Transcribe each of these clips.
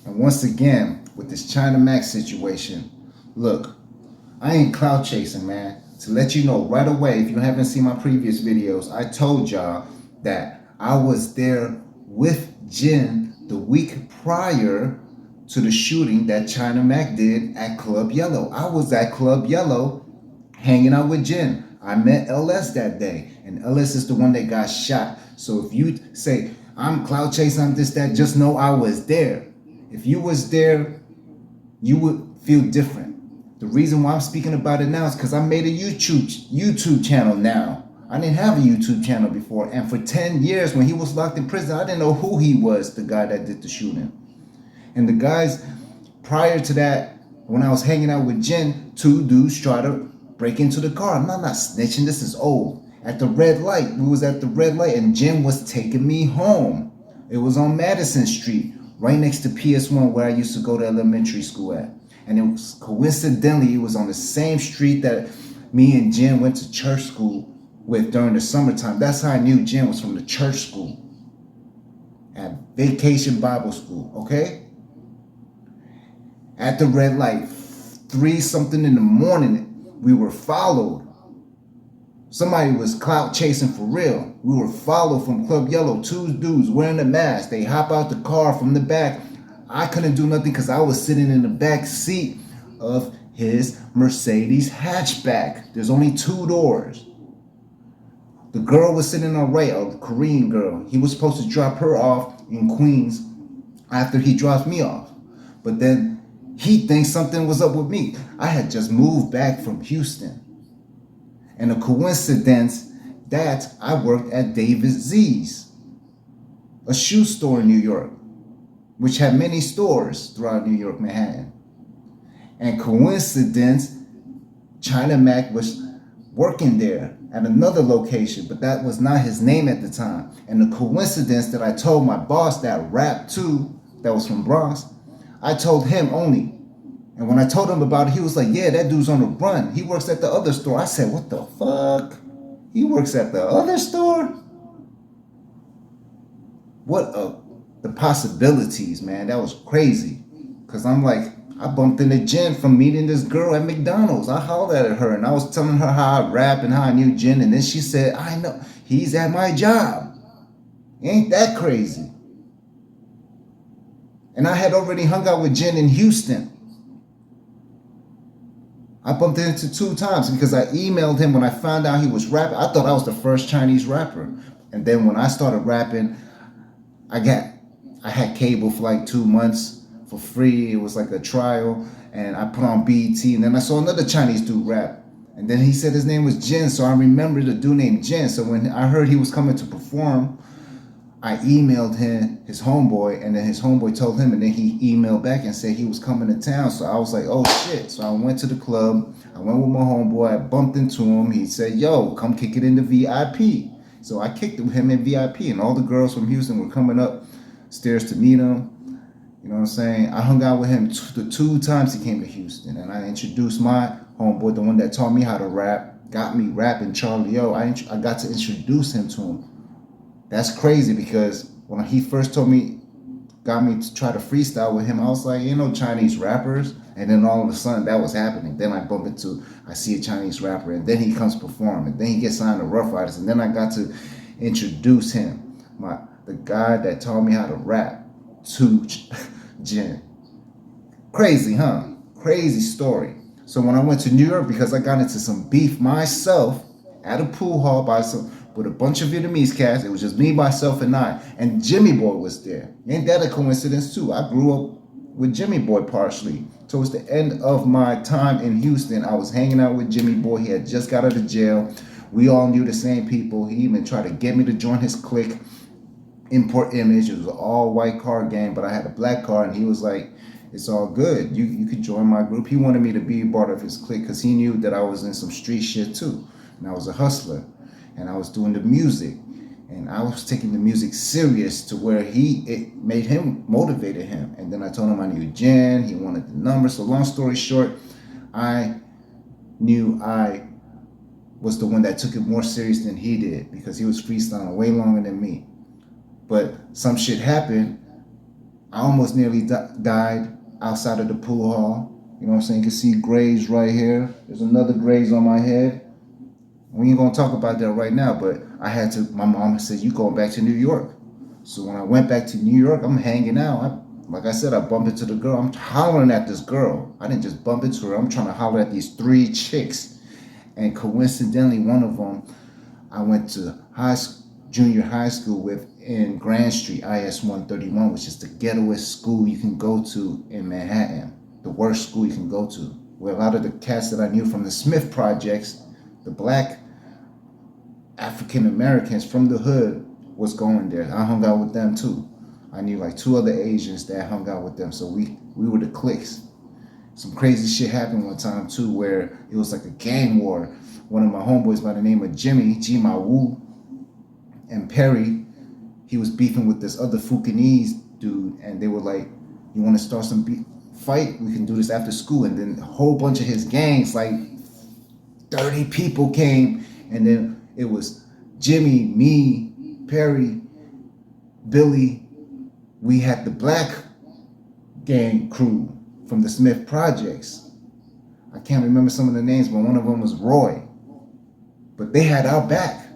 And once again, with this China Max situation, look, I ain't clout chasing, man. To let you know right away, if you haven't seen my previous videos, I told y'all that I was there with Jin the week prior to the shooting that China Mac did at Club Yellow. I was at Club Yellow hanging out with Jin. I met LS that day, and LS is the one that got shot. So if you say, I'm clout chasing, I'm this, that, just know I was there. If you was there, you would feel different. The reason why I'm speaking about it now is because I made a YouTube channel now. I didn't have a YouTube channel before, and for 10 years when he was locked in prison, I didn't know who he was, the guy that did the shooting. And the guys prior to that, when I was hanging out with Jin, two dudes tried to break into the car. I'm not snitching, this is old. At the red light, we was at the red light and Jin was taking me home. It was on Madison Street, right next to PS1 where I used to go to elementary school at. And it was coincidentally, it was on the same street that me and Jin went to church school with during the summertime. That's how I knew Jin was from the church school at Vacation Bible School, okay? At the red light, 3 something in the morning, we were followed. Somebody was clout chasing for real. We were followed from Club Yellow, 2 dudes wearing a mask. They hop out the car from the back. I couldn't do nothing because I was sitting in the back seat of his Mercedes hatchback. There's only 2 doors. The girl was sitting on right, a Korean girl. He was supposed to drop her off in Queens after he dropped me off. But then he thinks something was up with me. I had just moved back from Houston. And a coincidence that I worked at David Z's, a shoe store in New York, which had many stores throughout New York, Manhattan. And coincidence, China Mac was working there at another location, but that was not his name at the time. And the coincidence that I told my boss that rapped too, that was from Bronx, I told him only. And when I told him about it, he was like, yeah, that dude's on the run. He works at the other store. I said, what the fuck? He works at the other store? What the possibilities, man. That was crazy. Because I'm like, I bumped into Jen from meeting this girl at McDonald's. I hollered at her and I was telling her how I rap and how I knew Jen. And then she said, I know, he's at my job. Ain't that crazy? And I had already hung out with Jen in Houston. I bumped into 2 times because I emailed him when I found out he was rapping. I thought I was the first Chinese rapper. And then when I started rapping, I had cable for like 2 months for free. It was like a trial. And I put on BET. And then I saw another Chinese dude rap. And then he said his name was Jin. So I remembered a dude named Jin. So when I heard he was coming to perform, I emailed him, his homeboy, and then his homeboy told him, and then he emailed back and said he was coming to town. So I was like, oh shit. So I went to the club. I went with my homeboy. I bumped into him. He said, yo, come kick it in the VIP. So I kicked him in VIP, and all the girls from Houston were coming up stairs to meet him. You know what I'm saying? I hung out with him the 2 times he came to Houston, and I introduced my homeboy, the one that taught me how to rap, got me rapping, Charlie O. I got to introduce him to him. That's crazy because when he first got me to try to freestyle with him, I was like, you know, Chinese rappers. And then all of a sudden that was happening. Then I see a Chinese rapper, and then he comes perform, and then he gets signed to Rough Riders. And then I got to introduce him, the guy that taught me how to rap, to Jin. Crazy, huh? Crazy story. So when I went to New York, because I got into some beef myself at a pool hall with a bunch of Vietnamese cats. It was just me, myself, and I. And Jimmyboi was there. Ain't that a coincidence too? I grew up with Jimmyboi partially. Towards the end of my time in Houston, I was hanging out with Jimmyboi. He had just got out of jail. We all knew the same people. He even tried to get me to join his clique, Import Image. It was an all-white car gang, but I had a black car, and he was like, it's all good. You could join my group. He wanted me to be part of his clique because he knew that I was in some street shit too. And I was a hustler. And I was doing the music, and I was taking the music serious to where it made him, motivated him. And then I told him I knew Jen, he wanted the number. So long story short, I knew I was the one that took it more serious than he did because he was freestyling way longer than me. But some shit happened I almost nearly died outside of the pool hall. You know what I'm saying? You can see grays right here. There's another grays on my head. We ain't gonna talk about that right now, but I had to, my mom said, you going back to New York. So when I went back to New York, I'm hanging out. Like I said, I bumped into the girl. I'm hollering at this girl. I didn't just bump into her. I'm trying to holler at these 3 chicks. And coincidentally, one of them, I went to junior high school with in Grand Street, IS 131, which is the ghettoest school you can go to in Manhattan. The worst school you can go to. Where a lot of the cats that I knew from the Smith projects, the black African Americans from the hood was going there. I hung out with them too. I knew like 2 other Asians that hung out with them. So we were the cliques. Some crazy shit happened one time too, where it was like a gang war. One of my homeboys by the name of Jimmyboi, and Perry, he was beefing with this other Fukinese dude, and they were like, you want to start some fight? We can do this after school. And then a whole bunch of his gangs, like 30 people came, and then it was Jimmy, me, Perry, Billy. We had the black gang crew from the Smith projects. I can't remember some of the names, but one of them was Roy. But they had our back.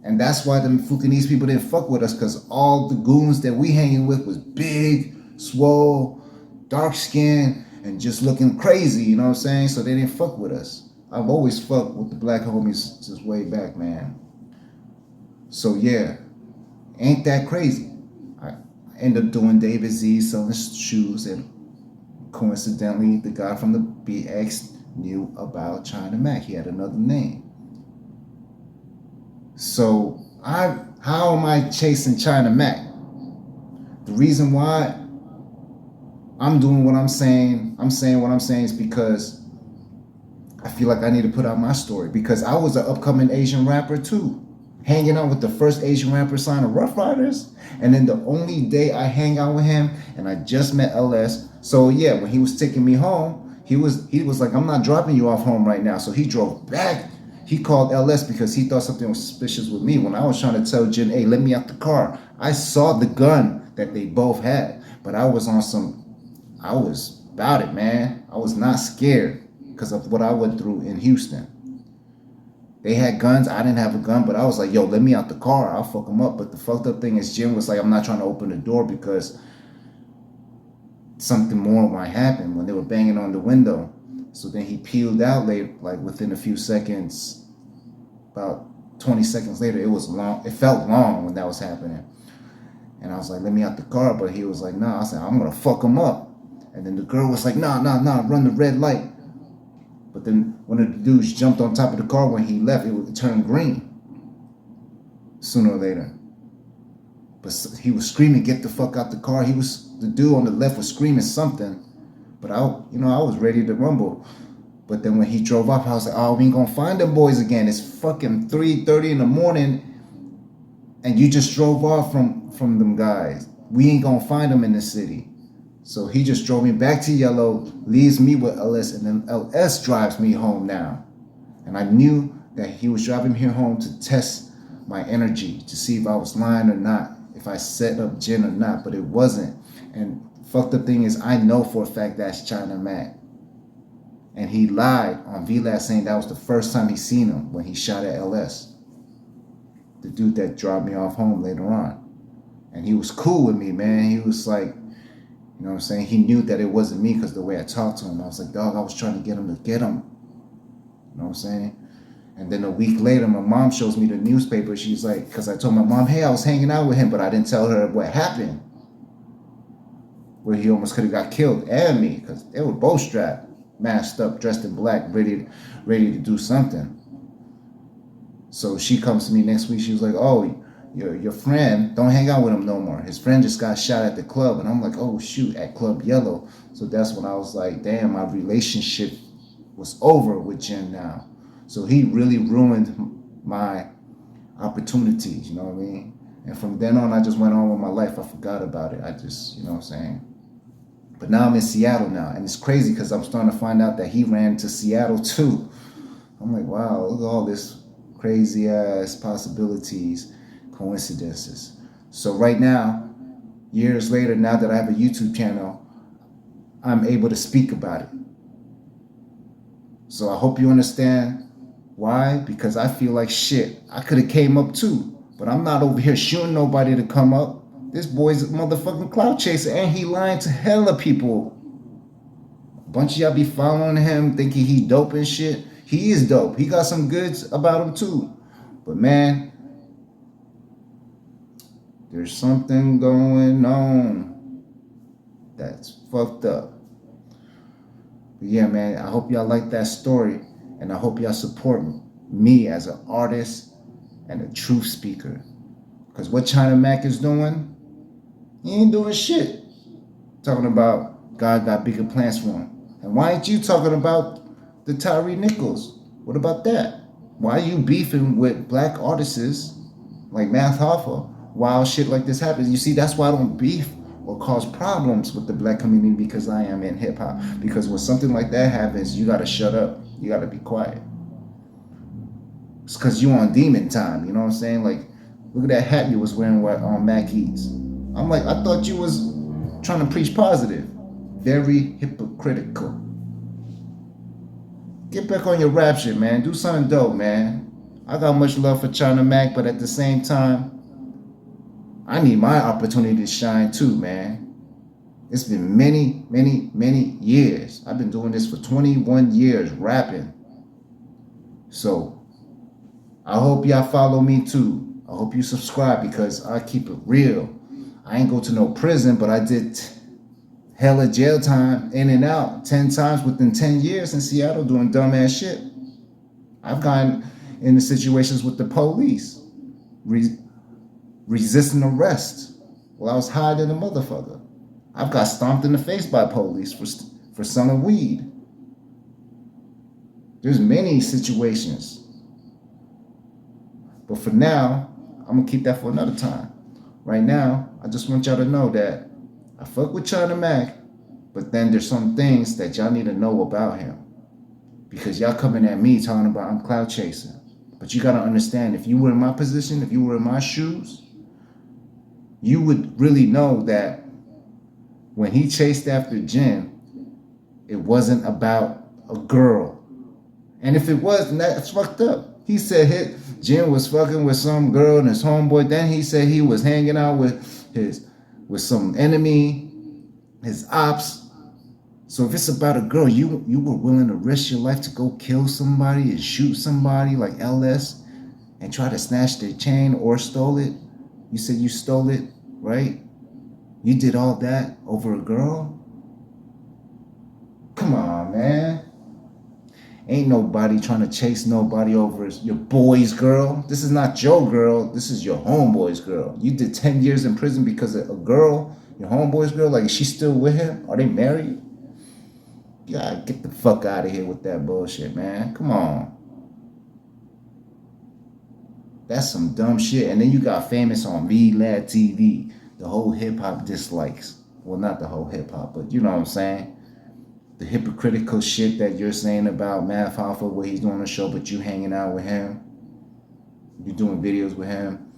And that's why the Fukinese people didn't fuck with us, because all the goons that we hanging with was big, swole, dark skinned, and just looking crazy, you know what I'm saying? So they didn't fuck with us. I've always fucked with the black homies since way back, man. So yeah, ain't that crazy? I ended up doing David Z selling shoes, and coincidentally, the guy from the BX knew about China Mac. He had another name. So how am I chasing China Mac? The reason why I'm doing what I'm saying what I'm saying is because I feel like I need to put out my story, because I was an upcoming Asian rapper too. Hanging out with the first Asian rapper signed to Rough Riders. And then the only day I hang out with him, and I just met LS. So yeah, when he was taking me home, he was like, I'm not dropping you off home right now. So he drove back. He called LS because he thought something was suspicious with me. When I was trying to tell Jin, hey, let me out the car, I saw the gun that they both had. But I was about it, man. I was not scared because of what I went through in Houston. They had guns, I didn't have a gun, but I was like, yo, let me out the car, I'll fuck them up. But the fucked up thing is Jim was like, I'm not trying to open the door because something more might happen when they were banging on the window. So then he peeled out later, like within a few seconds, about 20 seconds later. It was long, it felt long when that was happening. And I was like, let me out the car, but he was like, nah. I said, I'm gonna fuck him up. And then the girl was like, nah, run the red light. But then one of the dudes jumped on top of the car. When he left, it turned green sooner or later. But he was screaming, get the fuck out the car. The dude on the left was screaming something. But I was ready to rumble. But then when he drove off, I was like, oh, we ain't gonna find them boys again. It's fucking 3:30 in the morning, and you just drove off from them guys. We ain't gonna find them in the city. So he just drove me back to Yellow, leaves me with LS, and then LS drives me home now. And I knew that he was driving me home to test my energy, to see if I was lying or not, if I set up Jin or not, but it wasn't. And fucked up thing is, I know for a fact that's China Mac. And he lied on VLAS saying that was the first time he seen him, when he shot at LS. The dude that dropped me off home later on. And he was cool with me, man. He was like, you know what I'm saying? He knew that it wasn't me because the way I talked to him. I was like, dog, I was trying to get him. You know what I'm saying? And then a week later, my mom shows me the newspaper. She's like, because I told my mom, hey, I was hanging out with him, but I didn't tell her what happened. Where he almost could have got killed, and me, because they were both strapped, masked up, dressed in black, ready to do something. So she comes to me next week. She was like, oh, your friend, don't hang out with him no more. His friend just got shot at the club. And I'm like, oh, shoot, at Club Yellow. So that's when I was like, damn, my relationship was over with Jin now. So he really ruined my opportunities, you know what I mean? And from then on, I just went on with my life. I forgot about it. I just, you know what I'm saying? But now I'm in Seattle now. And it's crazy because I'm starting to find out that he ran to Seattle too. I'm like, wow, look at all this crazy ass possibilities, coincidences. So right now, years later, now that I have a YouTube channel, I'm able to speak about it. So I hope you understand why, because I feel like shit. I could have came up too, but I'm not over here shooting nobody to come up. This boy's a motherfucking clout chaser, and he lying to hella people. A bunch of y'all be following him, thinking he dope and shit. He is dope. He got some goods about him too. But man, there's something going on that's fucked up. But yeah, man, I hope y'all like that story, and I hope y'all support me as an artist and a truth speaker. Because what China Mac is doing, he ain't doing shit. Talking about God got bigger plans for him. And why ain't you talking about the Tyree Nichols? What about that? Why are you beefing with black artists like Math Hoffa while shit like this happens? You see, that's why I don't beef or cause problems with the black community, because I am in hip hop. Because when something like that happens, you gotta shut up. You gotta be quiet. It's because you on demon time, you know what I'm saying? Like, look at that hat you was wearing on Mac Eats. I'm like, I thought you was trying to preach positive. Very hypocritical. Get back on your rap shit, man. Do something dope, man. I got much love for China Mac, but at the same time, I need my opportunity to shine too, man. It's been many, many, many years. I've been doing this for 21 years, rapping. So, I hope y'all follow me too. I hope you subscribe, because I keep it real. I ain't go to no prison, but I did hella jail time in and out 10 times within 10 years in Seattle doing dumbass shit. I've gotten into situations with the police, resisting arrest while I was hiding a motherfucker. I've got stomped in the face by police for selling weed. There's many situations. But for now, I'm gonna keep that for another time. Right now, I just want y'all to know that I fuck with China Mac, but then there's some things that y'all need to know about him. Because y'all coming at me talking about I'm clout chasing. But you gotta understand, if you were in my position, if you were in my shoes, you would really know that when he chased after Jin, it wasn't about a girl. And if it was, then that's fucked up. He said Jin was fucking with some girl and his homeboy. Then he said he was hanging out with some enemy, his ops. So if it's about a girl, you were willing to risk your life to go kill somebody and shoot somebody like LS and try to snatch their chain or stole it. You said you stole it, right? You did all that over a girl? Come on, man. Ain't nobody trying to chase nobody over your boy's girl. This is not your girl. This is your homeboy's girl. You did 10 years in prison because of a girl, your homeboy's girl. Like, is she still with him? Are they married? You gotta get the fuck out of here with that bullshit, man. Come on. That's some dumb shit. And then you got famous on VLAD TV. The whole hip-hop dislikes. Well, not the whole hip-hop, but you know what I'm saying? The hypocritical shit that you're saying about Math Hoffa, what he's doing on the show, but you hanging out with him. You're doing videos with him.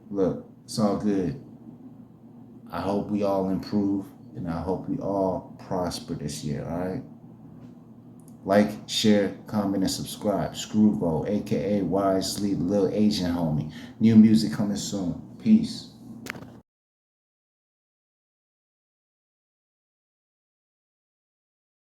Look, it's all good. I hope we all improve, and I hope we all prosper this year, all right? Like, share, comment, and subscribe. SCREWVO, a.k.a. Wisely, the little Asian homie. New music coming soon. Peace.